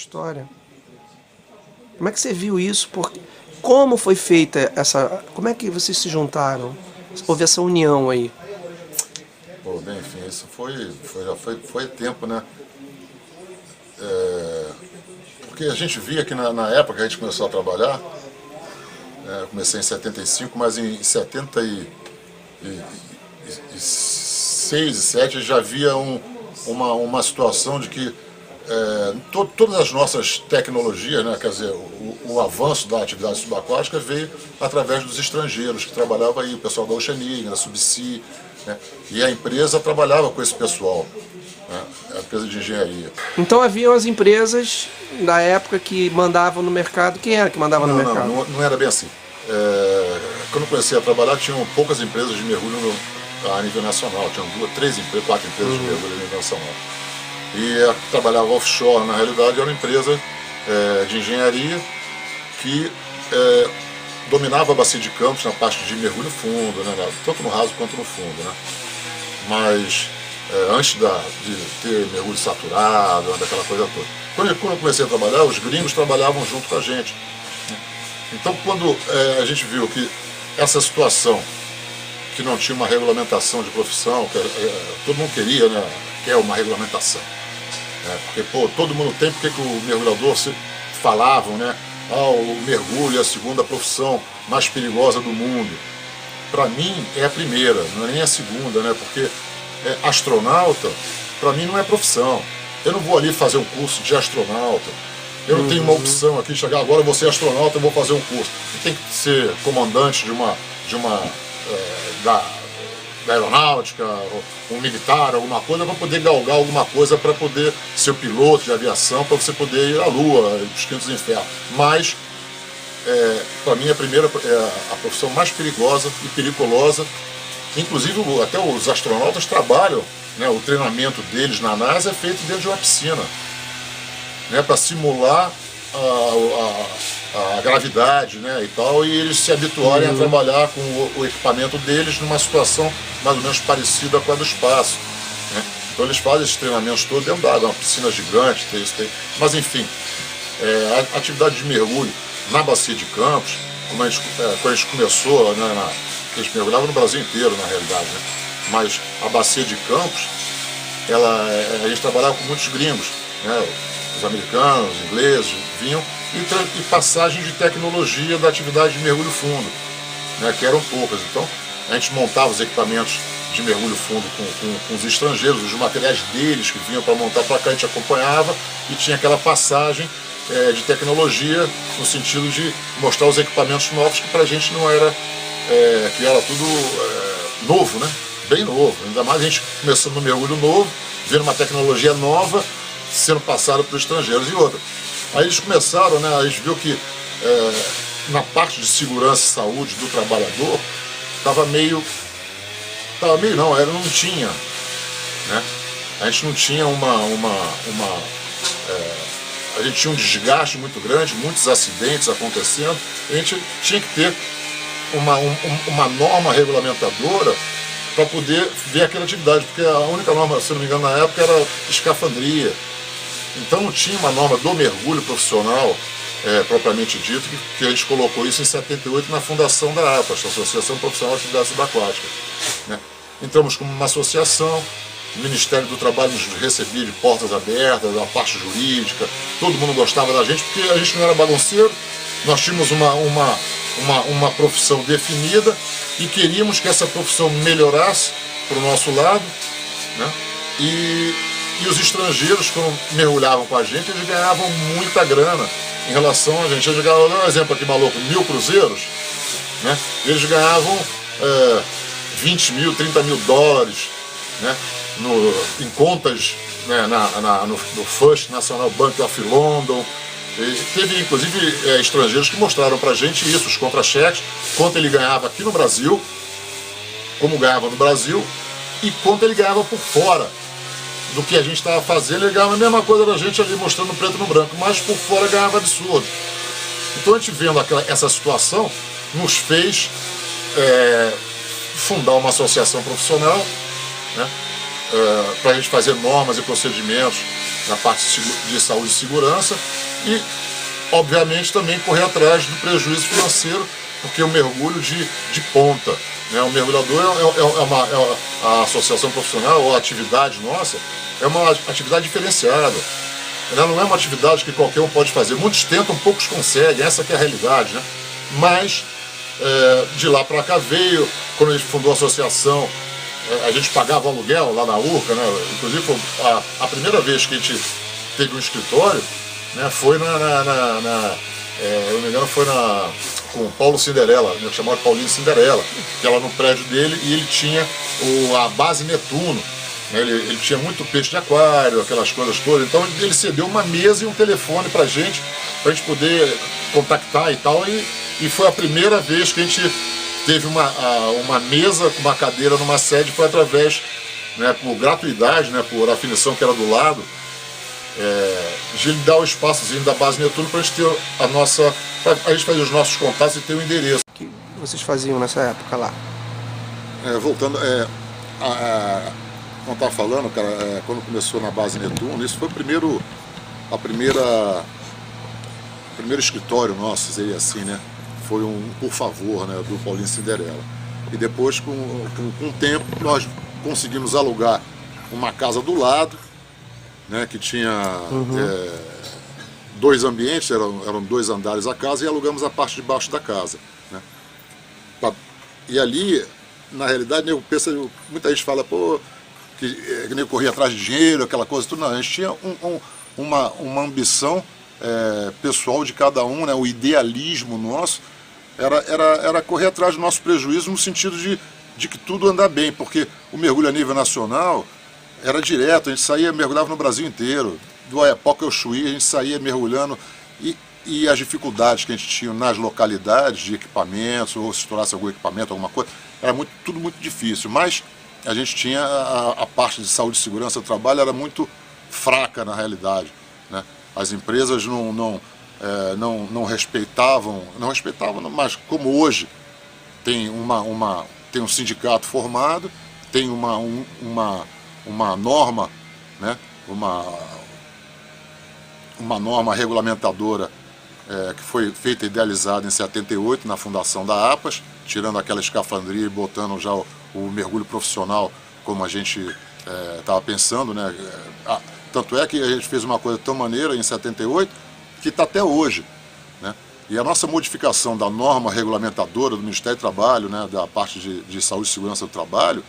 história. Como é que você viu isso? Como foi feita essa... Como é que vocês se juntaram? Houve essa união aí? Pô, bem, enfim, isso foi tempo, né? Porque a gente via que na época que a gente começou a trabalhar, eu comecei em 75, mas em 76 e 7 já havia uma situação de que todas as nossas tecnologias, né, quer dizer, o avanço da atividade subaquática veio através dos estrangeiros que trabalhavam aí, o pessoal da Oceania, da Subsea, né, e a empresa trabalhava com esse pessoal, né, a empresa de engenharia. Então haviam as empresas da época que mandavam no mercado. Quem era que mandava no mercado? Não era bem assim. Quando eu comecei a trabalhar, tinham poucas empresas de mergulho a nível nacional, tinham 4 empresas de mergulho a nível nacional. E trabalhava offshore, na realidade era uma empresa de engenharia que dominava a bacia de Campos na parte de mergulho fundo, né, tanto no raso quanto no fundo. Né. Mas antes de ter mergulho saturado, daquela coisa toda. Quando eu comecei a trabalhar, os gringos trabalhavam junto com a gente. Então quando a gente viu que essa situação, que não tinha uma regulamentação de profissão, todo mundo queria, né, quer uma regulamentação. Porque, pô, todo mundo tem, porque que o mergulhador falavam, né? O mergulho é a segunda profissão mais perigosa do mundo. Para mim é a primeira, não é nem a segunda, né? Porque astronauta, para mim não é profissão. Eu não vou ali fazer um curso de astronauta. Eu não tenho uma opção aqui, chegar agora, eu vou ser astronauta, eu vou fazer um curso. Eu tenho que ser comandante da aeronáutica, um militar, alguma coisa, para poder galgar alguma coisa, para poder ser o piloto de aviação, para você poder ir à Lua, os quintos infernos. Mas, para mim, a profissão mais perigosa e periculosa. Inclusive, até os astronautas trabalham, né, o treinamento deles na NASA é feito dentro de uma piscina, né, para simular a gravidade, né, e tal, e eles se habituarem a trabalhar com o equipamento deles numa situação mais ou menos parecida com a do espaço. Né. Então eles fazem esses treinamentos todos dentro d'água, uma piscina gigante, mas enfim, a atividade de mergulho na bacia de Campos, quando a gente começou, né, a gente mergulhava no Brasil inteiro, na realidade, né, mas a bacia de Campos, a gente trabalhava com muitos gringos, né, os americanos, os ingleses, vinham, e passagem de tecnologia da atividade de mergulho fundo, né, que eram poucas. Então a gente montava os equipamentos de mergulho fundo com os estrangeiros, os materiais deles que vinham para montar para cá, a gente acompanhava e tinha aquela passagem de tecnologia no sentido de mostrar os equipamentos novos que para a gente não era, que era tudo novo, né, bem novo. Ainda mais a gente começando no mergulho novo, vendo uma tecnologia nova sendo passada para os estrangeiros. E outra, aí eles começaram, né, a gente viu que na parte de segurança e saúde do trabalhador não tinha, né, a gente não tinha a gente tinha um desgaste muito grande, muitos acidentes acontecendo, a gente tinha que ter uma norma regulamentadora para poder ver aquela atividade, porque a única norma, se não me engano, na época era escafandria. Então não tinha uma norma do mergulho profissional, propriamente dito, que a gente colocou isso em 78 na fundação da APAS, Associação Profissional de Atividade Subaquática. Né? Entramos como uma associação, o Ministério do Trabalho nos recebia de portas abertas, a parte jurídica, todo mundo gostava da gente, porque a gente não era bagunceiro, nós tínhamos uma profissão definida e queríamos que essa profissão melhorasse para o nosso lado, né? E os estrangeiros, quando mergulhavam com a gente, eles ganhavam muita grana em relação a gente. Eles ganhavam, vou dar um exemplo aqui maluco, 1000 cruzeiros, né? Eles ganhavam 20 mil, 30 mil dólares, né? Em contas, né, no First National Bank of London. E teve inclusive estrangeiros que mostraram pra gente isso, os contra-cheques, quanto ele ganhava aqui no Brasil, como ganhava no Brasil, e quanto ele ganhava por fora do que a gente estava fazendo. Ele ganhava a mesma coisa da gente ali, mostrando preto no branco, mas por fora ganhava absurdo. Então a gente vendo essa situação, nos fez fundar uma associação profissional, né, para a gente fazer normas e procedimentos na parte de saúde e segurança e, obviamente, também correr atrás do prejuízo financeiro, porque o mergulho de ponta, né? O mergulhador a associação profissional ou a atividade nossa é uma atividade diferenciada. Ela não é uma atividade que qualquer um pode fazer. Muitos tentam, poucos conseguem, essa que é a realidade, né? Mas de lá para cá veio, quando a gente fundou a associação, a gente pagava aluguel lá na Urca, né? Inclusive foi a primeira vez que a gente teve um escritório, né? Foi eu não me engano, foi com o Paulo Cinderela, né? Chamado Paulinho Cinderela, que ela no prédio dele, e ele tinha a base Netuno. Ele tinha muito peixe de aquário, aquelas coisas todas, então ele cedeu uma mesa e um telefone pra gente poder contactar e tal, e foi a primeira vez que a gente teve uma mesa com uma cadeira numa sede, foi através, né, por gratuidade, né, por afinição que era do lado, de ele dar o espaçozinho da base Netuno pra gente ter a gente fazer os nossos contatos e ter o endereço. O que vocês faziam nessa época lá? Voltando, como eu estava falando, cara, quando começou na base Netuno, isso foi o primeiro escritório nosso, seria assim, né? Foi um por favor, né, do Paulinho Cinderela. E depois, com o tempo, nós conseguimos alugar uma casa do lado, né, que tinha dois ambientes, eram 2 andares a casa, e alugamos a parte de baixo da casa, né? E ali, na realidade, muita gente fala, pô, que nem corria atrás de dinheiro, aquela coisa, tudo. Não, a gente tinha uma ambição pessoal de cada um, né? O idealismo nosso era correr atrás do nosso prejuízo no sentido de que tudo andar bem, porque o mergulho a nível nacional era direto, a gente mergulhava no Brasil inteiro, do Oiapoque ao Chuí, a gente saía mergulhando, e as dificuldades que a gente tinha nas localidades de equipamentos, ou se estourasse algum equipamento, alguma coisa, era tudo muito difícil, mas a gente tinha a parte de saúde e segurança do trabalho era muito fraca na realidade, né? As empresas não respeitavam, mas como hoje tem um sindicato formado, tem uma norma, né? Uma norma regulamentadora que foi feita e idealizada em 78 na fundação da APAS, tirando aquela escafandria e botando já o mergulho profissional como a gente estava pensando, né? Tanto é que a gente fez uma coisa tão maneira em 78 que está até hoje, né? E a nossa modificação da norma regulamentadora do Ministério do Trabalho, né, da parte de saúde e segurança do trabalho,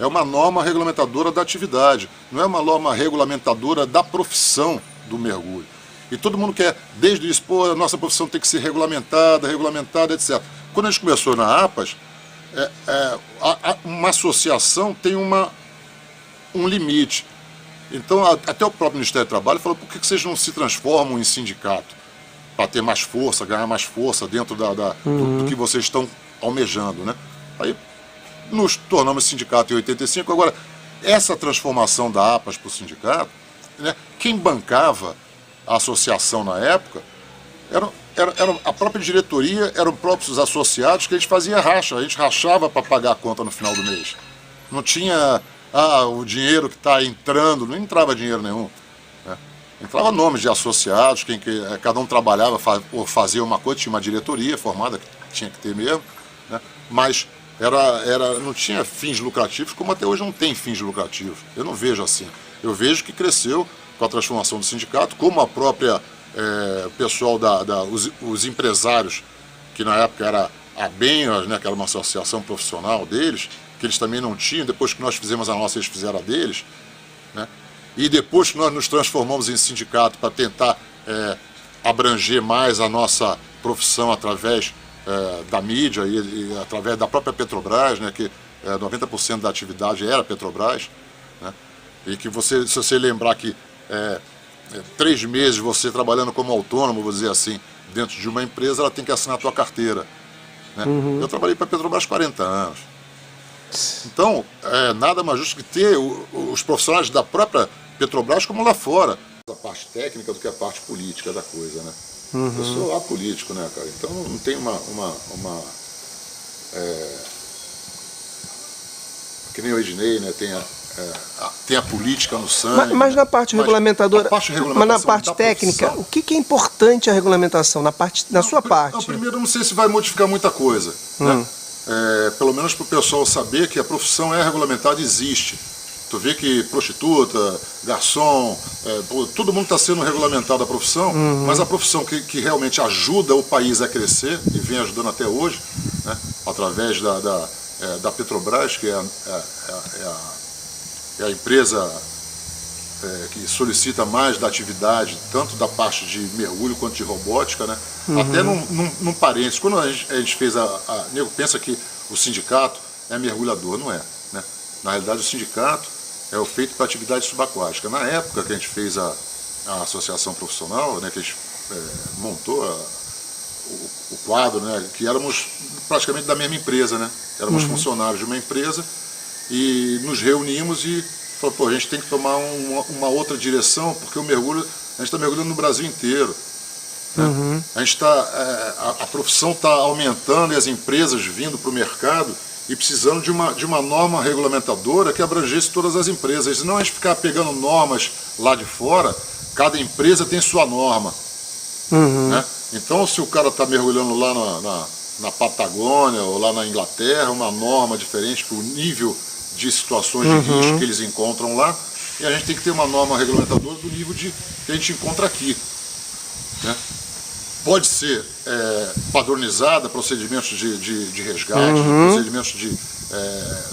é uma norma regulamentadora da atividade, não é uma norma regulamentadora da profissão do mergulho. E todo mundo quer, desde isso, pô, a nossa profissão tem que ser regulamentada, etc. Quando a gente começou na APAS, uma associação tem um limite. Então, até o próprio Ministério do Trabalho falou, por que vocês não se transformam em sindicato? Para ter mais força, ganhar mais força dentro do que vocês estão almejando, né? Aí nos tornamos sindicato em 85. Agora, essa transformação da APAS para o sindicato, né, quem bancava a associação na época era a própria diretoria, eram os próprios associados, que a gente fazia racha, a gente rachava para pagar a conta no final do mês. Não tinha o dinheiro que está entrando, não entrava dinheiro nenhum, né? Entrava nomes de associados, cada um trabalhava ou fazia uma coisa, tinha uma diretoria formada, que tinha que ter mesmo, né? Mas não tinha fins lucrativos, como até hoje não tem fins lucrativos. Eu não vejo assim. Eu vejo que cresceu com a transformação do sindicato, como a própria pessoal, os empresários, que na época era a Benhas, né, que era uma associação profissional deles, que eles também não tinham, depois que nós fizemos a nossa, eles fizeram a deles, né? E depois que nós nos transformamos em sindicato para tentar abranger mais a nossa profissão através da mídia e através da própria Petrobras, né, que 90% da atividade era Petrobras, né? E que se você lembrar que 3 meses você trabalhando como autônomo, vou dizer assim, dentro de uma empresa, ela tem que assinar a tua carteira, né? Eu trabalhei para a Petrobras 40 anos. Então, nada mais justo que ter os profissionais da própria Petrobras como lá fora. A parte técnica do que a parte política da coisa, né? Eu sou apolítico, né, cara? Então não tem que nem o Ednei, né? Tem tem a política no sangue. Mas na parte regulamentadora, mas na parte da técnica, profissão, o que é importante a regulamentação na sua parte? Primeiro, não sei se vai modificar muita coisa, né? Pelo menos para o pessoal saber que a profissão é regulamentada e existe. Tu vê que prostituta, garçom, todo mundo está sendo regulamentado a profissão, mas a profissão que realmente ajuda o país a crescer, e vem ajudando até hoje, né, através da Petrobras, que é a empresa que solicita mais da atividade, tanto da parte de mergulho quanto de robótica, né? Até num parênteses, quando a gente fez nego pensa que o sindicato é mergulhador, não é, né? Na realidade, o sindicato é feito para atividade subaquática. Na época que a gente fez a associação profissional, né, que a gente montou o quadro, né, que éramos praticamente da mesma empresa, né? Éramos funcionários de uma empresa e nos reunimos e falou, pô, a gente tem que tomar uma outra direção, porque a gente está mergulhando no Brasil inteiro. Né? A profissão está aumentando e as empresas vindo para o mercado e precisando de uma norma regulamentadora que abrangesse todas as empresas. Senão a gente ficar pegando normas lá de fora, cada empresa tem sua norma. Né? Então, se o cara está mergulhando lá na Patagônia ou lá na Inglaterra, uma norma diferente para o nível de situações de risco que eles encontram lá, e a gente tem que ter uma norma regulamentadora do nível que a gente encontra aqui. Né? Pode ser padronizada, procedimentos de resgate, procedimentos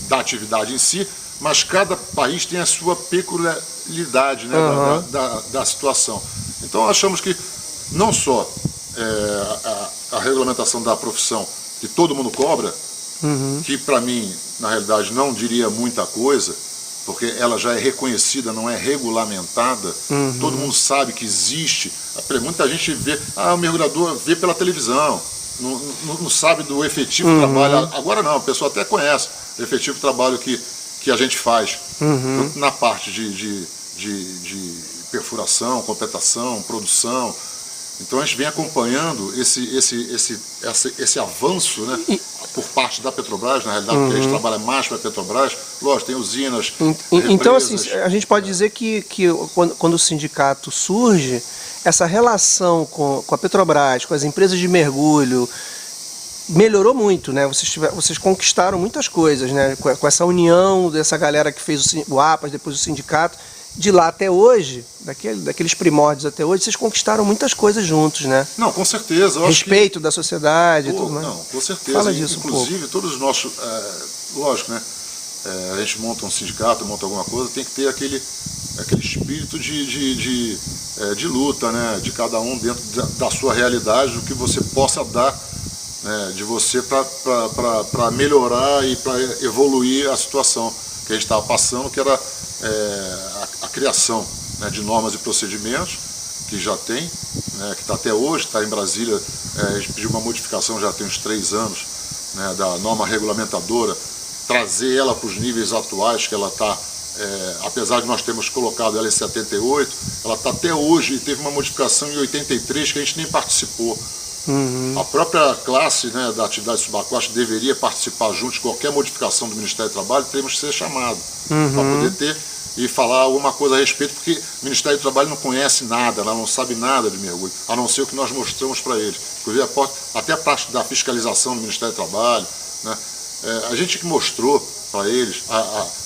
da atividade em si, mas cada país tem a sua peculiaridade, né, da situação. Então achamos que não só a regulamentação da profissão que todo mundo cobra, que para mim, na realidade, não diria muita coisa, porque ela já é reconhecida, não é regulamentada, todo mundo sabe que existe. Muita gente vê, o mergulhador vê pela televisão, não sabe do efetivo trabalho. Agora não, o pessoal até conhece o efetivo trabalho que a gente faz, tanto na parte de perfuração, completação, produção. Então a gente vem acompanhando esse avanço, né, por parte da Petrobras, na realidade, porque a gente trabalha mais para a Petrobras, lógico, tem usinas, então, assim, a gente pode dizer que quando o sindicato surge, essa relação com a Petrobras, com as empresas de mergulho, melhorou muito, né? Vocês conquistaram muitas coisas, né? Com essa união dessa galera que fez o APAS, depois o sindicato, de lá até hoje, daqueles primórdios até hoje, vocês conquistaram muitas coisas juntos, né? Não, com certeza. Eu Respeito da sociedade e tudo mais. Não, com certeza. Fala disso inclusive, um pouco. todos os nossos... lógico, né? A gente monta um sindicato, monta alguma coisa, tem que ter aquele espírito de luta, né? De cada um dentro da sua realidade, do que você possa dar, né? De você para melhorar e para evoluir a situação que a gente estava passando, que era a criação, né, de normas e procedimentos, que já tem, né, que está até hoje, está em Brasília. A gente pediu uma modificação já tem uns 3 anos, né, da norma regulamentadora, trazer ela para os níveis atuais que ela está, apesar de nós termos colocado ela em 78, ela está até hoje, e teve uma modificação em 83 que a gente nem participou. A própria classe, né, da atividade subaquática deveria participar junto de qualquer modificação do Ministério do Trabalho, teremos que ser chamado para poder ter e falar alguma coisa a respeito, porque o Ministério do Trabalho não conhece nada, ela não sabe nada de mergulho, a não ser o que nós mostramos para eles. Inclusive até a parte da fiscalização do Ministério do Trabalho, né, a gente que mostrou para eles,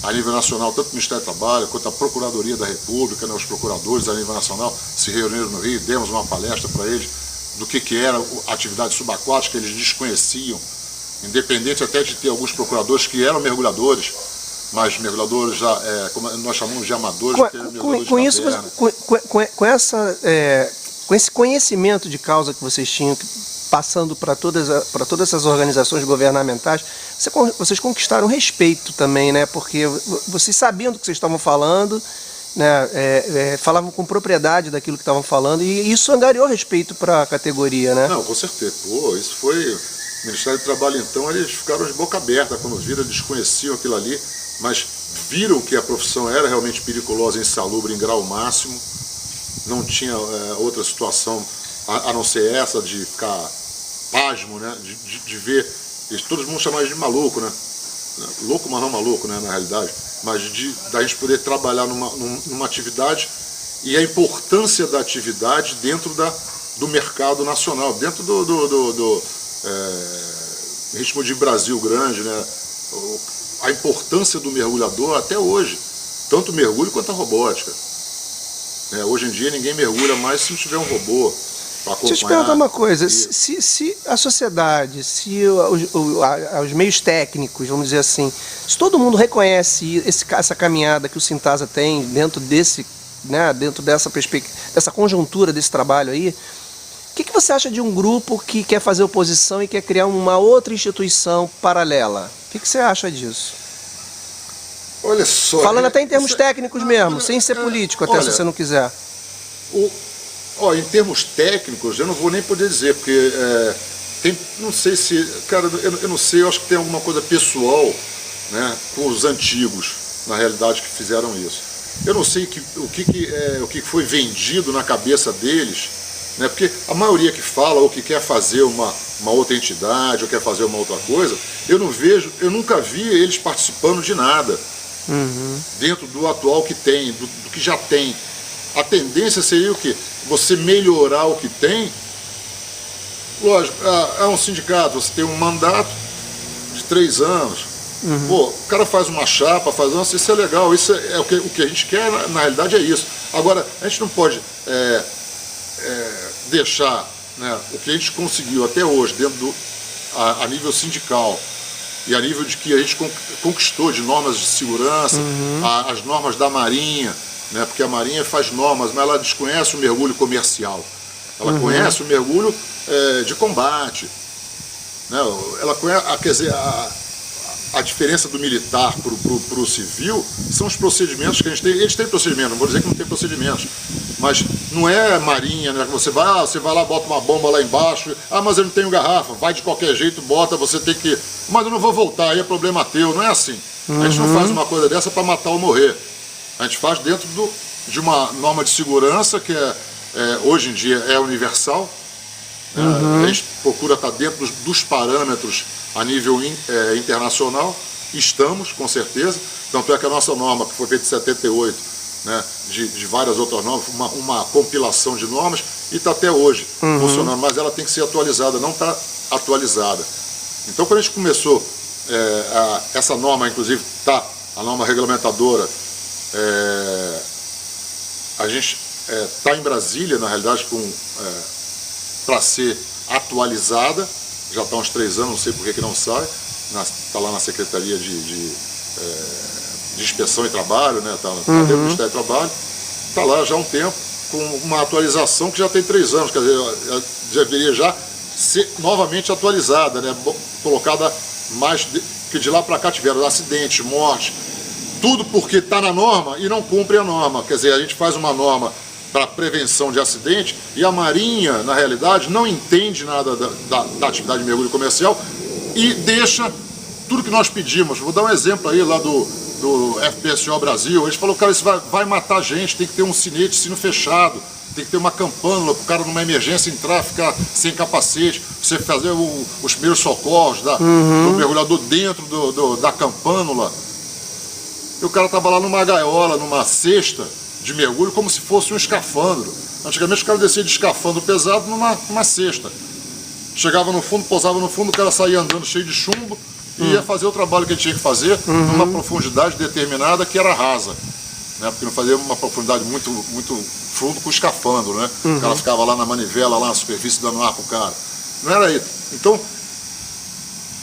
a nível nacional, tanto o Ministério do Trabalho quanto a Procuradoria da República, né, os procuradores a nível nacional se reuniram no Rio, demos uma palestra para eles do que era a atividade subaquática, eles desconheciam, independente até de ter alguns procuradores que eram mergulhadores, mas mergulhadores já, como nós chamamos de amadores, com esse conhecimento de causa que vocês tinham, passando para todas essas organizações governamentais, vocês conquistaram respeito também, né? Porque vocês sabiam do que vocês estavam falando, né, falavam com propriedade daquilo que estavam falando, e isso angariou respeito para a categoria, né? Não, com certeza. Pô, isso foi... O Ministério do Trabalho, então, eles ficaram de boca aberta quando viram, desconheciam aquilo ali, mas viram que a profissão era realmente periculosa, insalubre, em grau máximo. Não tinha outra situação a não ser essa de ficar pasmo, né, de ver... Todo mundo chama de maluco, né? Louco, mas não maluco, né, na realidade. mas da gente poder trabalhar numa atividade e a importância da atividade dentro do mercado nacional, dentro do ritmo de Brasil grande, né? A importância do mergulhador até hoje, tanto o mergulho quanto a robótica. Hoje em dia ninguém mergulha mais se não tiver um robô para acompanhar. Deixa eu te perguntar uma coisa, se a sociedade, se os meios técnicos, vamos dizer assim, se todo mundo reconhece essa caminhada que o Sintasa tem dentro dessa perspectiva, dessa conjuntura desse trabalho aí, o que você acha de um grupo que quer fazer oposição e quer criar uma outra instituição paralela? O que você acha disso? Olha só... Falando até em termos técnicos mesmo, sem ser político até, se você não quiser. Em termos técnicos, eu não vou nem poder dizer, porque não sei se... Cara, eu não sei, eu acho que tem alguma coisa pessoal, né, com os antigos, na realidade, que fizeram isso. Eu não sei o que foi vendido na cabeça deles, né, porque a maioria que fala ou que quer fazer uma outra entidade ou quer fazer uma outra coisa, eu nunca vi eles participando de nada dentro do atual que tem, do que já tem. A tendência seria o quê? Você melhorar o que tem. Lógico, é um sindicato, você tem um mandato de 3 anos. Pô, o cara faz uma chapa, isso é legal, isso é o que a gente quer, na realidade é isso. Agora, a gente não pode deixar, né, o que a gente conseguiu até hoje, dentro a nível sindical, e a nível de que a gente conquistou de normas de segurança, as normas da Marinha, né, porque a Marinha faz normas, mas ela desconhece o mergulho comercial. Ela conhece o mergulho de combate. Né, ela conhece, quer dizer, a diferença do militar para o civil são os procedimentos que a gente tem. Eles têm procedimentos, não vou dizer que não tem procedimentos, mas não é Marinha, né? Você vai lá, bota uma bomba lá embaixo, mas eu não tenho garrafa, vai de qualquer jeito, bota, você tem que... Mas eu não vou voltar, aí é problema teu, não é assim. A gente não faz uma coisa dessa para matar ou morrer. A gente faz dentro de uma norma de segurança que hoje em dia é universal. A gente procura estar dentro dos parâmetros a nível internacional, estamos, com certeza. Tanto é que a nossa norma, que foi feita em 78, né, de várias outras normas, uma compilação de normas, e está até hoje funcionando, mas ela tem que ser atualizada, não está atualizada. Então, quando a gente começou, essa norma, inclusive, a norma regulamentadora, a gente está em Brasília, na realidade, para ser atualizada. Já está há uns 3 anos, não sei por que não sai, está lá na Secretaria de Inspeção e Trabalho, né? Está dentro do Ministério do Trabalho, está lá já há um tempo, com uma atualização que já tem 3 anos, quer dizer, deveria já ser novamente atualizada, né? Colocada mais, que de lá para cá tiveram acidentes, mortes, tudo porque está na norma e não cumpre a norma. Quer dizer, a gente faz uma norma para prevenção de acidente, e a Marinha, na realidade, não entende nada da atividade de mergulho comercial e deixa tudo que nós pedimos. Vou dar um exemplo aí lá do FPSO Brasil. Eles falaram, cara, isso vai matar a gente, tem que ter um sino fechado, tem que ter uma campânula para o cara numa emergência entrar, ficar sem capacete, você fazer os primeiros socorros do mergulhador dentro da campânula. E o cara estava lá numa gaiola, numa cesta de mergulho, como se fosse um escafandro. Antigamente o cara descia de escafandro pesado numa cesta. Chegava no fundo, pousava no fundo, o cara saía andando cheio de chumbo e ia fazer o trabalho que ele tinha que fazer numa profundidade determinada que era rasa. Né? Porque não fazia uma profundidade muito, muito fundo com o escafandro, né? O cara ficava lá na manivela, lá na superfície, dando ar pro cara. Não era isso. Então,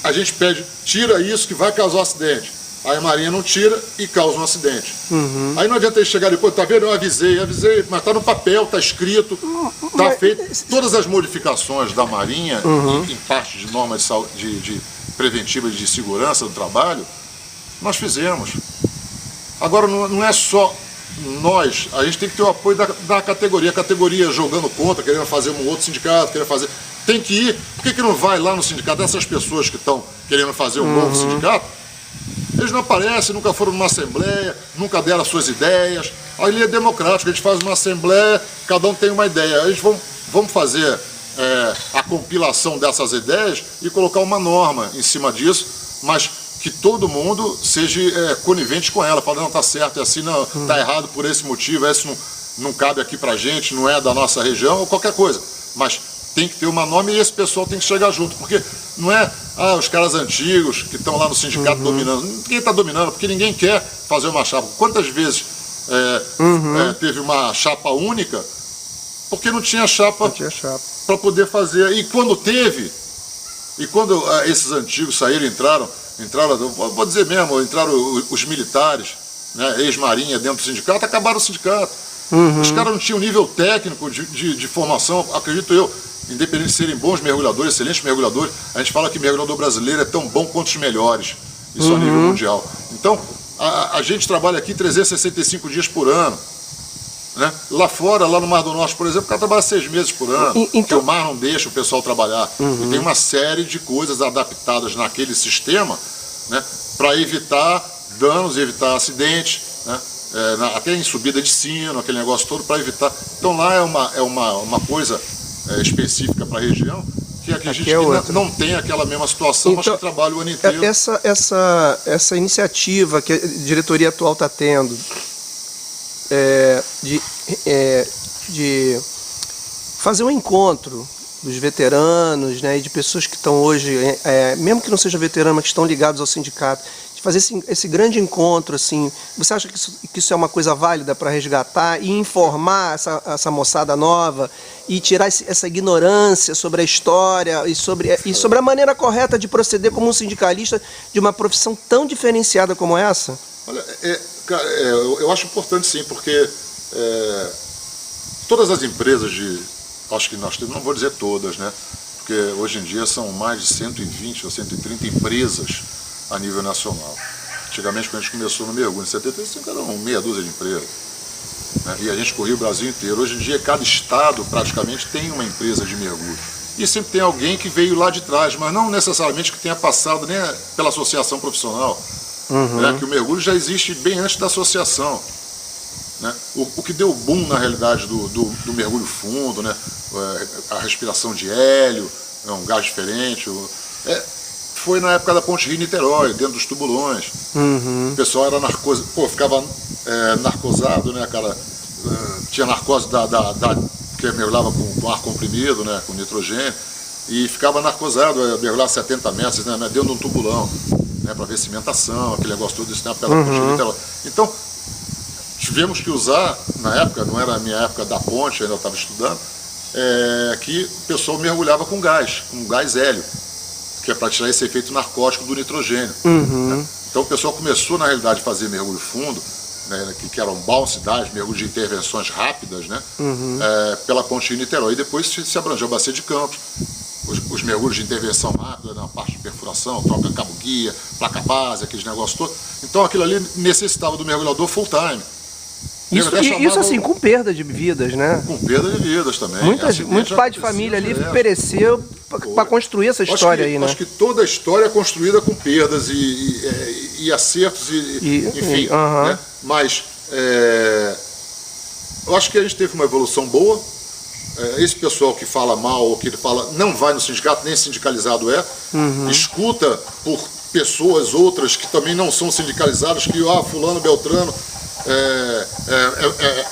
a gente pede, tira isso que vai causar um acidente. Aí a Marinha não tira e causa um acidente. Aí não adianta ele chegar depois, tá vendo? Eu avisei, mas tá no papel, tá escrito, tá feito. Todas as modificações da Marinha, em parte de normas de preventiva de segurança do trabalho, nós fizemos. Agora não é só nós, a gente tem que ter o apoio da categoria. A categoria jogando contra, querendo fazer um outro sindicato, querendo fazer... Tem que ir. Por que não vai lá no sindicato? Essas pessoas que estão querendo fazer um novo sindicato, eles não aparecem, nunca foram numa assembleia, nunca deram as suas ideias. Ali é democrático, a gente faz uma assembleia, cada um tem uma ideia. A gente vamos fazer a compilação dessas ideias e colocar uma norma em cima disso, mas que todo mundo seja conivente com ela, falando, não, tá certo, é assim, não, tá errado por esse motivo, esse não cabe aqui pra gente, não é da nossa região, ou qualquer coisa. Mas tem que ter uma norma e esse pessoal tem que chegar junto, porque não é os caras antigos que estão lá no sindicato dominando. Ninguém está dominando, porque ninguém quer fazer uma chapa. Quantas vezes teve uma chapa única, porque não tinha chapa para poder fazer. E quando teve, e quando esses antigos saíram, entraram, vou dizer mesmo, entraram os militares, né, ex-marinha dentro do sindicato, acabaram o sindicato. Os caras não tinham nível técnico de formação, acredito eu, independente de serem bons mergulhadores, excelentes mergulhadores. A gente fala que mergulhador brasileiro é tão bom quanto os melhores, isso a nível mundial. Então, a gente trabalha aqui 365 dias por ano. Né? Lá fora, lá no Mar do Norte, por exemplo, o cara trabalha 6 meses por ano, porque o mar não deixa o pessoal trabalhar. E tem uma série de coisas adaptadas naquele sistema, né, para evitar danos, evitar acidentes, né, até em subida de sino, aquele negócio todo, para evitar. Então lá é uma coisa específica para a região, que aqui a gente não tem aquela mesma situação, então, mas que trabalha o ano inteiro. Essa iniciativa que a diretoria atual está tendo, de fazer um encontro dos veteranos, né, e de pessoas que estão hoje, mesmo que não sejam veteranos, mas que estão ligados ao sindicato, de fazer esse grande encontro, assim, você acha que isso é uma coisa válida para resgatar e informar essa moçada nova e tirar essa ignorância sobre a história e sobre a maneira correta de proceder como um sindicalista de uma profissão tão diferenciada como essa? Olha, cara, eu acho importante sim, porque todas as empresas acho que nós temos, não vou dizer todas, né? Porque hoje em dia são mais de 120 ou 130 empresas a nível nacional. Antigamente, quando a gente começou no mergulho, em 75 eram meia dúzia de empresas, né? E a gente corria o Brasil inteiro. Hoje em dia, cada estado praticamente tem uma empresa de mergulho. E sempre tem alguém que veio lá de trás, mas não necessariamente que tenha passado nem pela associação profissional. Né? Que o mergulho já existe bem antes da associação. Né? O que deu boom, na realidade, do mergulho fundo, né? A respiração de hélio, um gás diferente, foi na época da Ponte Rio-Niterói, dentro dos tubulões. O pessoal era ficava narcosado, né, cara? Tinha narcose que mergulhava com ar comprimido, né, com nitrogênio, e ficava narcosado, mergulhava 70 metros, né, dentro de um tubulão, né, para ver cimentação, aquele negócio todo isso na época da Ponte Rio-Niterói. Então, tivemos que usar, na época, não era a minha época da ponte, eu ainda estava estudando, que o pessoal mergulhava com gás hélio, que é para tirar esse efeito narcótico do nitrogênio. Né? Então o pessoal começou, na realidade, a fazer mergulho fundo, né, que eram balsidades, mergulho de intervenções rápidas, né, pela Ponte Rio-Niterói. E depois se abrangeu a Bacia de Campos, os mergulhos de intervenção rápida, na parte de perfuração, troca cabo-guia, placa-base, aqueles negócios todos. Então aquilo ali necessitava do mergulhador full-time. Isso assim, com perda de vidas, né? Com perda de vidas também. Muitos pais de família ali pereceu para construir essa história aí, né? Acho que toda a história é construída com perdas e acertos, enfim. Né? Mas eu acho que a gente teve uma evolução boa. Esse pessoal que fala mal, ou que fala não vai no sindicato, nem sindicalizado escuta por pessoas outras que também não são sindicalizadas, que fulano, beltrano,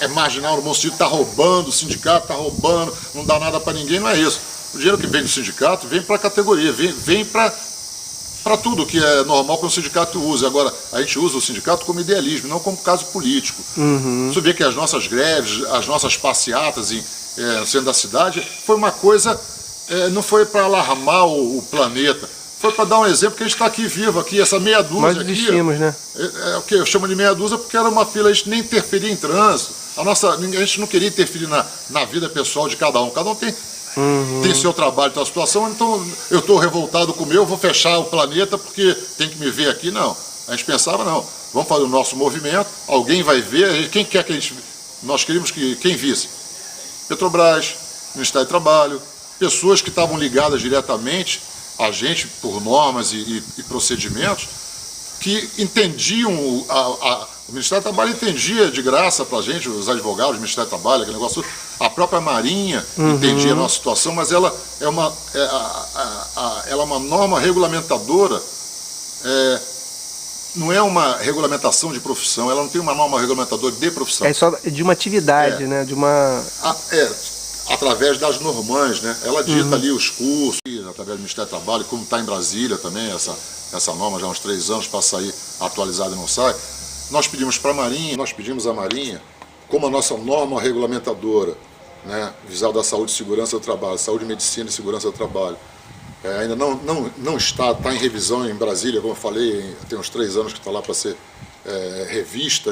é marginal no bom sentido, está roubando, o sindicato está roubando, não dá nada para ninguém, não é isso. O dinheiro que vem do sindicato vem para a categoria, vem para tudo que é normal que o sindicato use. Agora, a gente usa o sindicato como idealismo, não como caso político. Você vê que as nossas greves, as nossas passeatas no centro da cidade, foi uma coisa, não foi para alarmar o planeta, foi para dar um exemplo que a gente está aqui vivo, aqui, essa meia dúzia. Nós desistimos, né? O que eu chamo de meia dúzia porque era uma fila, a gente nem interferia em trânsito. A gente não queria interferir na vida pessoal de cada um tem seu trabalho, tem sua situação, então eu estou revoltado com o meu, vou fechar o planeta porque tem que me ver aqui. Não, a gente pensava, não, vamos fazer o nosso movimento, alguém vai ver, quem quer que a gente... Nós queríamos que quem visse? Petrobras, Ministério do Trabalho, pessoas que estavam ligadas diretamente a gente por normas e procedimentos, que entendiam, o Ministério do Trabalho entendia de graça para a gente, os advogados do Ministério do Trabalho, aquele negócio, a própria Marinha entendia a nossa situação, mas ela é uma norma regulamentadora não é uma regulamentação de profissão, ela não tem uma norma regulamentadora de profissão. É só de uma atividade, né? De uma... Através das normãs, né? Ela dita ali os cursos, através do Ministério do Trabalho, como está em Brasília também, essa norma já há uns 3 anos para sair atualizada e não sai. Nós pedimos para a Marinha, como a nossa norma regulamentadora, né, visada da saúde e segurança do trabalho, saúde, medicina e segurança do trabalho, ainda não está em revisão em Brasília, como eu falei, tem uns 3 anos que está lá para ser revista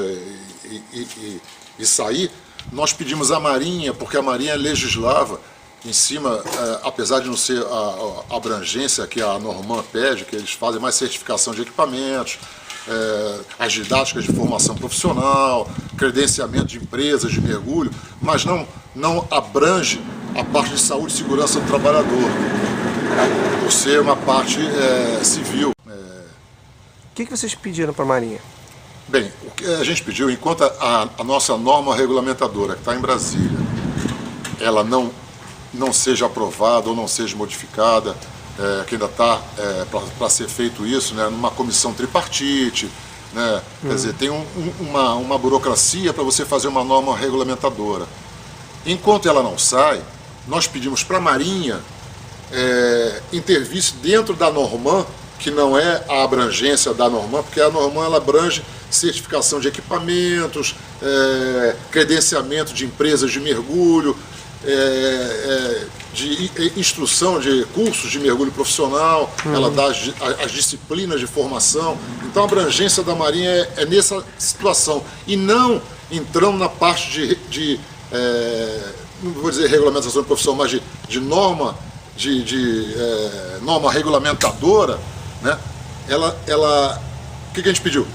e sair. Nós pedimos à Marinha, porque a Marinha legislava em cima, apesar de não ser a abrangência que a Norman pede, que eles fazem mais certificação de equipamentos, as didáticas de formação profissional, credenciamento de empresas de mergulho, mas não abrange a parte de saúde e segurança do trabalhador, por ser uma parte civil. O que vocês pediram para a Marinha? Bem, o que a gente pediu, enquanto a nossa norma regulamentadora, que está em Brasília, ela não seja aprovada ou não seja modificada, que ainda está para ser feito isso, né, numa comissão tripartite, né, quer dizer, tem uma burocracia para você fazer uma norma regulamentadora. Enquanto ela não sai, nós pedimos para a Marinha intervir dentro da Norman, que não é a abrangência da Norman, porque a Norman ela abrange certificação de equipamentos, credenciamento de empresas de mergulho, de instrução de cursos de mergulho profissional, ela dá as disciplinas de formação. Então a abrangência da Marinha é nessa situação, e não entrando na parte não vou dizer regulamentação de profissão, mas de norma, norma regulamentadora, né? O que a gente pediu?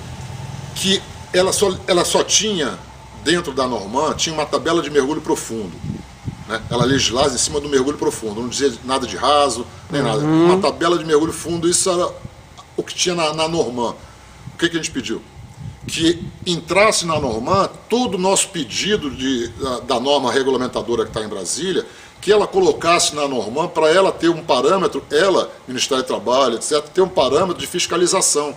Que ela só tinha, dentro da Norman, tinha uma tabela de mergulho profundo, né? Ela legislava em cima do mergulho profundo, não dizia nada de raso, nem nada. Uma tabela de mergulho fundo, isso era o que tinha na Norman. O que a gente pediu? Que entrasse na Norman todo o nosso pedido da norma regulamentadora que está em Brasília, que ela colocasse na Norman para ela ter um parâmetro, Ministério do Trabalho, etc., ter um parâmetro de fiscalização.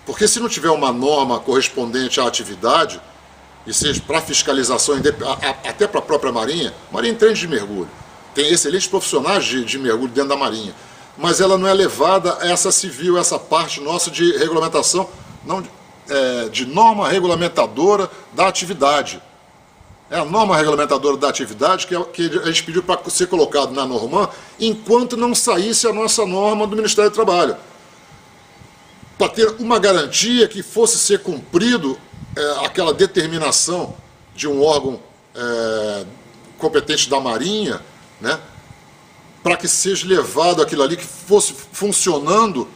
Porque se não tiver uma norma correspondente à atividade, e seja para fiscalização, até para a própria Marinha, a Marinha entende de mergulho, tem excelentes profissionais de mergulho dentro da Marinha, mas ela não é levada a essa civil, essa parte nossa de regulamentação, de norma regulamentadora da atividade. É a norma regulamentadora da atividade que a gente pediu para ser colocado na Norman enquanto não saísse a nossa norma do Ministério do Trabalho. Para ter uma garantia que fosse ser cumprido aquela determinação de um órgão competente da Marinha, né, para que seja levado aquilo ali, que fosse funcionando,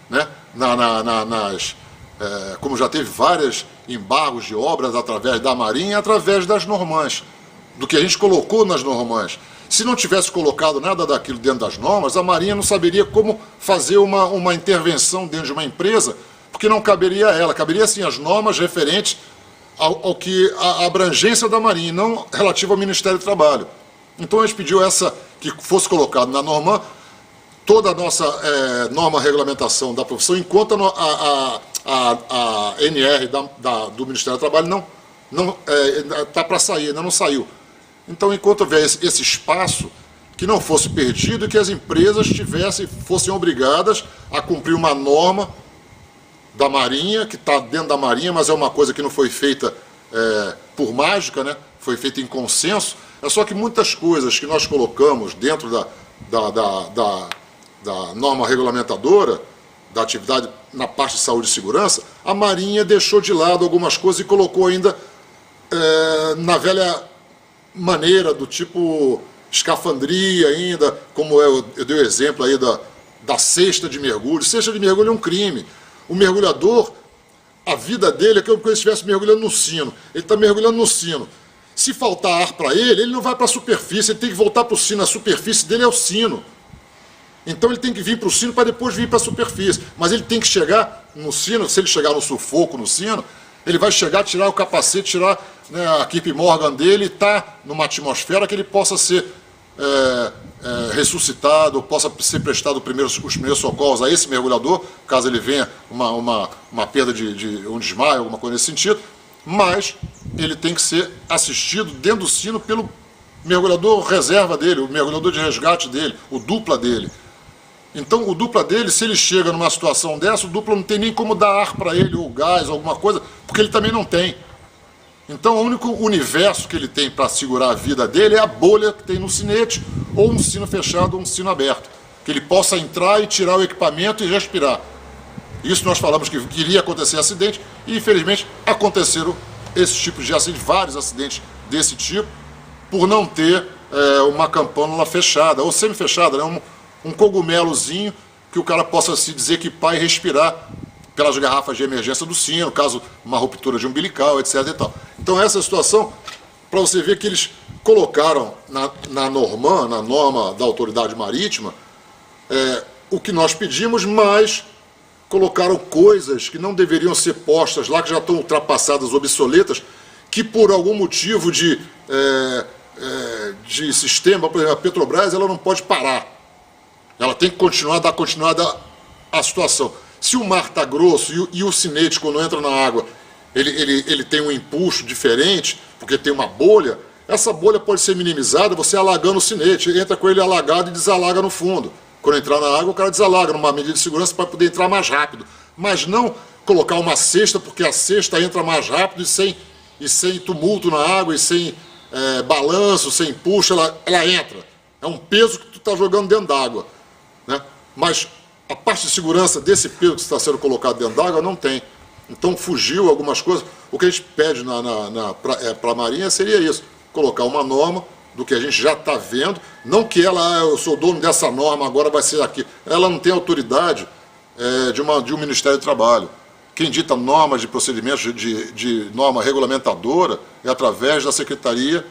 né, como já teve vários embargos de obras através da Marinha e através das normãs, do que a gente colocou nas normãs. Se não tivesse colocado nada daquilo dentro das normas, a Marinha não saberia como fazer uma intervenção dentro de uma empresa, porque não caberia a ela, caberia sim as normas referentes ao que a abrangência da Marinha, não relativa ao Ministério do Trabalho. Então a gente pediu que fosse colocado na norma toda a nossa norma regulamentação da profissão, enquanto a NR do Ministério do Trabalho não está para sair, ainda não saiu. Então, enquanto houver esse espaço, que não fosse perdido e que as empresas fossem obrigadas a cumprir uma norma da Marinha, que está dentro da Marinha, mas é uma coisa que não foi feita por mágica, né? Foi feita em consenso. É só que muitas coisas que nós colocamos dentro da norma regulamentadora da atividade na parte de saúde e segurança, a Marinha deixou de lado algumas coisas e colocou ainda na velha maneira, do tipo escafandria ainda, como eu dei o exemplo aí da cesta de mergulho. Cesta de mergulho é um crime. O mergulhador, a vida dele é como se ele estivesse mergulhando no sino. Ele está mergulhando no sino. Se faltar ar para ele não vai para a superfície, ele tem que voltar para o sino. A superfície dele é o sino. Então ele tem que vir para o sino para depois vir para a superfície. Mas ele tem que chegar no sino, se ele chegar no sufoco no sino, ele vai chegar, tirar o capacete, tirar, né, a Keep Morgan dele e estar numa atmosfera que ele possa ser ressuscitado, ou possa ser prestado os primeiros socorros a esse mergulhador, caso ele venha uma perda de um desmaio, alguma coisa nesse sentido, mas ele tem que ser assistido dentro do sino pelo mergulhador reserva dele, o mergulhador de resgate dele, o dupla dele. Então o dupla dele, se ele chega numa situação dessa, o dupla não tem nem como dar ar para ele, ou gás, ou alguma coisa, porque ele também não tem. Então o único universo que ele tem para segurar a vida dele é a bolha que tem no sinete, ou um sino fechado ou um sino aberto, que ele possa entrar e tirar o equipamento e respirar. Isso nós falamos que iria acontecer acidente, e infelizmente aconteceram esses tipos de acidentes, vários acidentes desse tipo, por não ter uma campânula fechada, ou semi-fechada, né? Um cogumelozinho que o cara possa se desequipar e respirar pelas garrafas de emergência do sino, caso uma ruptura de umbilical, etc. e tal. Então essa situação, para você ver que eles colocaram na norma da autoridade marítima, o que nós pedimos, mas colocaram coisas que não deveriam ser postas lá, que já estão ultrapassadas, obsoletas, que por algum motivo de sistema, por exemplo, a Petrobras, ela não pode parar. Ela tem que dar continuidade à situação. Se o mar está grosso e o sinete, quando entra na água, ele tem um impulso diferente, porque tem uma bolha, essa bolha pode ser minimizada você alagando o sinete, entra com ele alagado e desalaga no fundo. Quando entrar na água, o cara desalaga numa medida de segurança para poder entrar mais rápido. Mas não colocar uma cesta, porque a cesta entra mais rápido e sem tumulto na água, e sem balanço, sem puxa, ela entra. É um peso que tu está jogando dentro d'água. Né? Mas a parte de segurança desse peso que está sendo colocado dentro d'água não tem. Então fugiu algumas coisas. O que a gente pede para a Marinha seria isso, colocar uma norma do que a gente já está vendo, não que eu sou dono dessa norma, agora vai ser aqui. Ela não tem autoridade de um Ministério do Trabalho. Quem dita normas de procedimentos de norma regulamentadora é através da Secretaria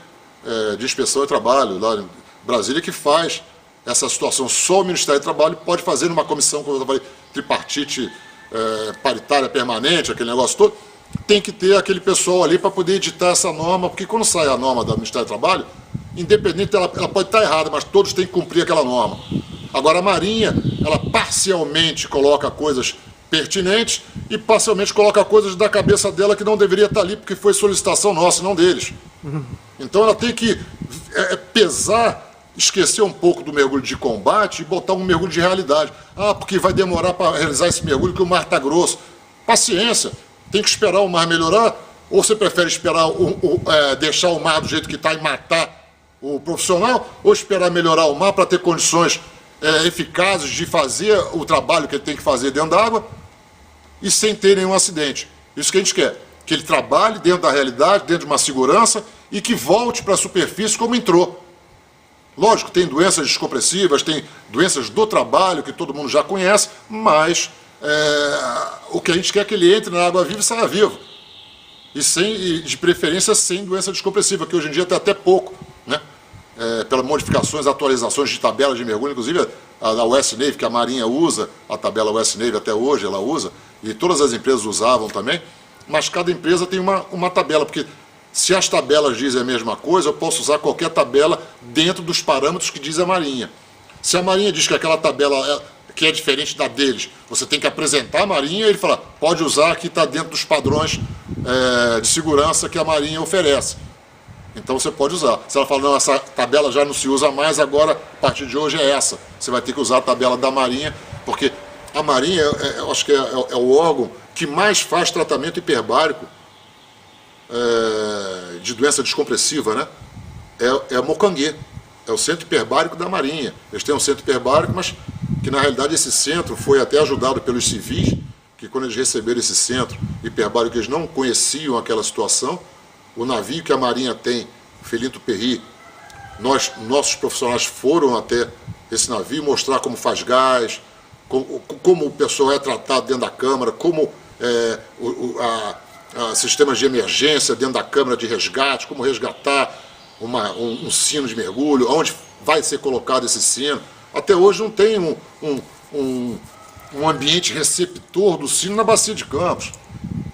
de Inspeção e Trabalho, lá em Brasília, que faz essa situação. Só o Ministério do Trabalho pode fazer numa comissão, como eu falei, tripartite, paritária permanente, aquele negócio todo. Tem que ter aquele pessoal ali para poder editar essa norma, porque quando sai a norma do Ministério do Trabalho, independente, ela pode estar errada, mas todos têm que cumprir aquela norma. Agora a Marinha, ela parcialmente coloca coisas pertinentes e parcialmente coloca coisas da cabeça dela que não deveria estar ali, porque foi solicitação nossa, não deles. Então ela tem que pesar, esquecer um pouco do mergulho de combate e botar um mergulho de realidade. Porque vai demorar para realizar esse mergulho, que o mar está grosso. Paciência, tem que esperar o mar melhorar, ou você prefere esperar deixar o mar do jeito que está e matar o profissional, ou esperar melhorar o mar para ter condições eficazes de fazer o trabalho que ele tem que fazer dentro da água e sem ter nenhum acidente. Isso que a gente quer, que ele trabalhe dentro da realidade, dentro de uma segurança e que volte para a superfície como entrou. Lógico, tem doenças descompressivas, tem doenças do trabalho que todo mundo já conhece, mas o que a gente quer é que ele entre na água viva e saia vivo. E de preferência sem doença descompressiva, que hoje em dia tem até pouco, né? Pelas modificações, atualizações de tabelas de mergulho, inclusive a da US Navy, que a Marinha usa, a tabela US Navy até hoje ela usa, e todas as empresas usavam também, mas cada empresa tem uma tabela, porque se as tabelas dizem a mesma coisa, eu posso usar qualquer tabela dentro dos parâmetros que diz a Marinha. Se a Marinha diz que aquela tabela que é diferente da deles, você tem que apresentar a Marinha, ele fala, pode usar, que está dentro dos padrões de segurança que a Marinha oferece. Então você pode usar. Se ela fala, não, essa tabela já não se usa mais, agora, a partir de hoje é essa. Você vai ter que usar a tabela da Marinha, porque a Marinha, eu acho que é o órgão que mais faz tratamento hiperbárico de doença descompressiva, né? É a Mocanguê, é o centro hiperbárico da Marinha. Eles têm um centro hiperbárico, mas que na realidade esse centro foi até ajudado pelos civis, que quando eles receberam esse centro hiperbárico, eles não conheciam aquela situação. O navio que a Marinha tem, Felinto Perry, nossos profissionais foram até esse navio mostrar como faz gás, como o pessoal é tratado dentro da câmara, como sistemas de emergência dentro da câmara de resgate, como resgatar um sino de mergulho, onde vai ser colocado esse sino. Até hoje não tem um ambiente receptor do sino na Bacia de Campos.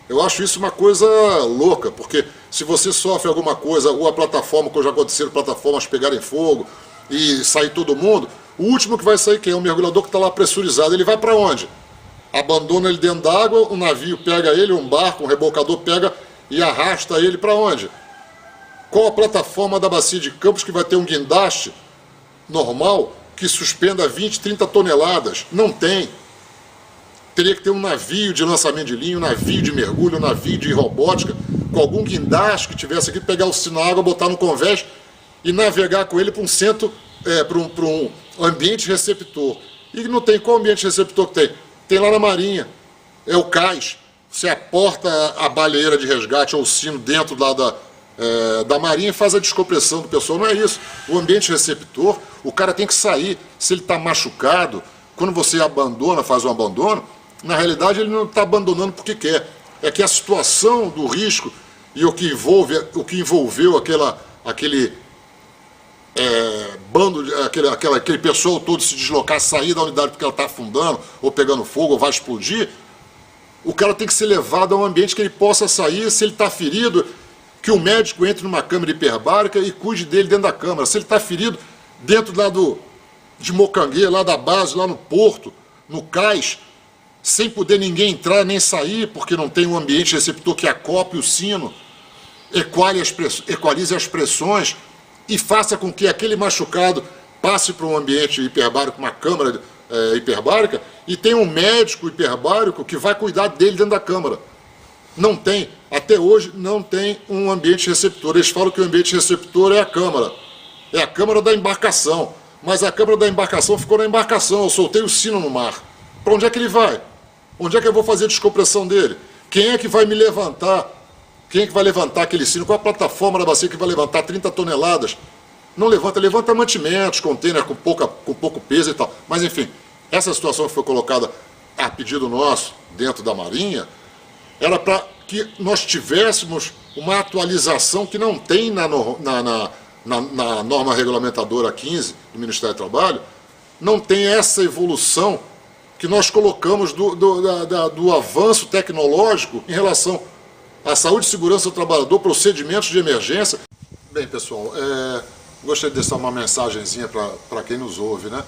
Eu acho isso uma coisa louca, porque se você sofre alguma coisa, ou a plataforma, como já aconteceram, plataformas pegarem fogo, e sair todo mundo, o último que vai sair quem? É o mergulhador que está lá pressurizado. Ele vai para onde? Abandona ele dentro d'água, o navio pega ele, um barco, um rebocador pega e arrasta ele para onde? Qual a plataforma da bacia de Campos que vai ter um guindaste normal que suspenda 20, 30 toneladas? Não tem. Teria que ter um navio de lançamento de linha, um navio de mergulho, um navio de robótica, com algum guindaste que tivesse aqui, pegar o sino na água, botar no convés e navegar com ele para um centro, para um ambiente receptor. E não tem. Qual ambiente receptor que tem? Tem lá na Marinha. É o cais. Você aporta a baleeira de resgate ou o sino dentro lá da Marinha e faz a descompressão do pessoal. Não é isso. O ambiente receptor, o cara tem que sair. Se ele está machucado, quando você abandona, faz um abandono, na realidade ele não está abandonando porque quer. É que a situação do risco e o que envolveu aquele bando, aquele pessoal todo se deslocar, sair da unidade porque ela está afundando, ou pegando fogo, ou vai explodir, o cara tem que ser levado a um ambiente que ele possa sair. Se ele está ferido, que o médico entre numa câmara hiperbárica e cuide dele dentro da câmara. Se ele está ferido, dentro lá de Mocangueira, lá da base, lá no porto, no cais, sem poder ninguém entrar nem sair, porque não tem um ambiente receptor que acople o sino, equalize as pressões e faça com que aquele machucado passe para um ambiente hiperbárico, uma câmara hiperbárica, e tem um médico hiperbárico que vai cuidar dele dentro da câmara. Não tem, até hoje não tem um ambiente receptor. Eles falam que o ambiente receptor é a câmara da embarcação, mas a câmara da embarcação ficou na embarcação. Eu soltei o sino no mar. Para onde é que ele vai? Onde é que eu vou fazer a descompressão dele? Quem é que vai me levantar? Quem é que vai levantar aquele sino? Qual a plataforma da bacia que vai levantar 30 toneladas? Não levanta mantimentos, container com pouco peso e tal. Mas enfim, essa situação que foi colocada a pedido nosso dentro da Marinha era para que nós tivéssemos uma atualização que não tem na norma regulamentadora 15 do Ministério do Trabalho, não tem essa evolução que nós colocamos do avanço tecnológico em relação à saúde e segurança do trabalhador, procedimentos de emergência. Bem, pessoal, gostaria de deixar uma mensagenzinha para quem nos ouve, né?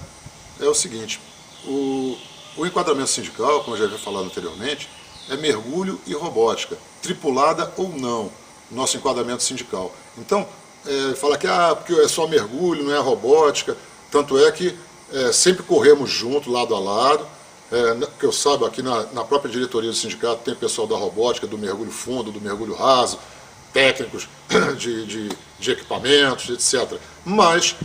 É o seguinte, o enquadramento sindical, como eu já havia falado anteriormente, é mergulho e robótica, tripulada ou não, nosso enquadramento sindical. Então, fala que porque é só mergulho, não é robótica, tanto é que sempre corremos junto, lado a lado. Que eu saiba, aqui na própria diretoria do sindicato tem pessoal da robótica, do mergulho fundo, do mergulho raso, técnicos de equipamentos, etc. Mas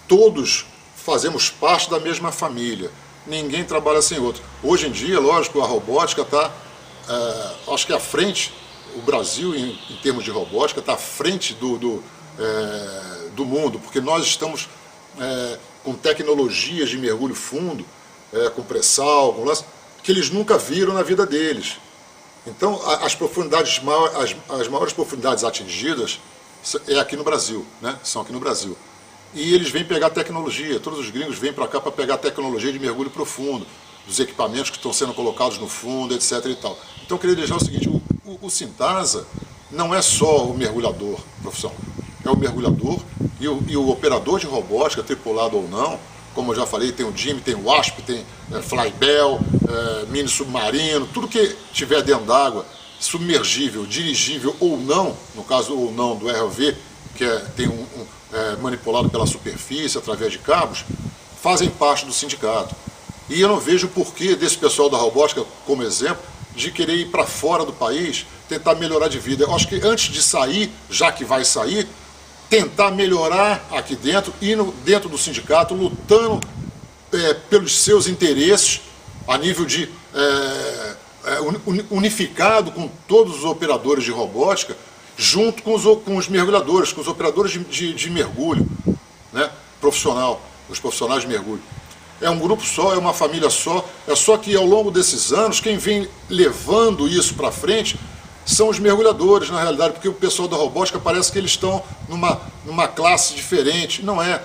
todos fazemos parte da mesma família, ninguém trabalha sem outro. Hoje em dia, lógico, a robótica está, acho que à frente, o Brasil em termos de robótica está à frente do mundo, porque nós estamos com tecnologias de mergulho fundo, com pré-sal, com lance, que eles nunca viram na vida deles. Então, as maiores profundidades atingidas aqui no Brasil, né? São aqui no Brasil. E eles vêm pegar tecnologia, todos os gringos vêm para cá para pegar tecnologia de mergulho profundo, dos equipamentos que estão sendo colocados no fundo, etc. e tal. Então, eu queria deixar o seguinte, o Sintasa não é só o mergulhador profissional, é o mergulhador e o operador de robótica, tripulado ou não. Como eu já falei, tem o Jimmy, tem o Wasp, tem Flybel, mini submarino, tudo que tiver dentro d'água, submergível, dirigível ou não, no caso ou não do ROV, que tem manipulado pela superfície através de cabos, fazem parte do sindicato. E eu não vejo o porquê desse pessoal da robótica, como exemplo, de querer ir para fora do país, tentar melhorar de vida. Eu acho que antes de sair, já que vai sair, tentar melhorar aqui dentro, indo dentro do sindicato, lutando pelos seus interesses, a nível de unificado com todos os operadores de robótica, junto com os mergulhadores, com os operadores de mergulho, né, profissional, os profissionais de mergulho. É um grupo só, é uma família só, é só que ao longo desses anos, quem vem levando isso para frente são os mergulhadores, na realidade, porque o pessoal da robótica parece que eles estão numa classe diferente. Não é.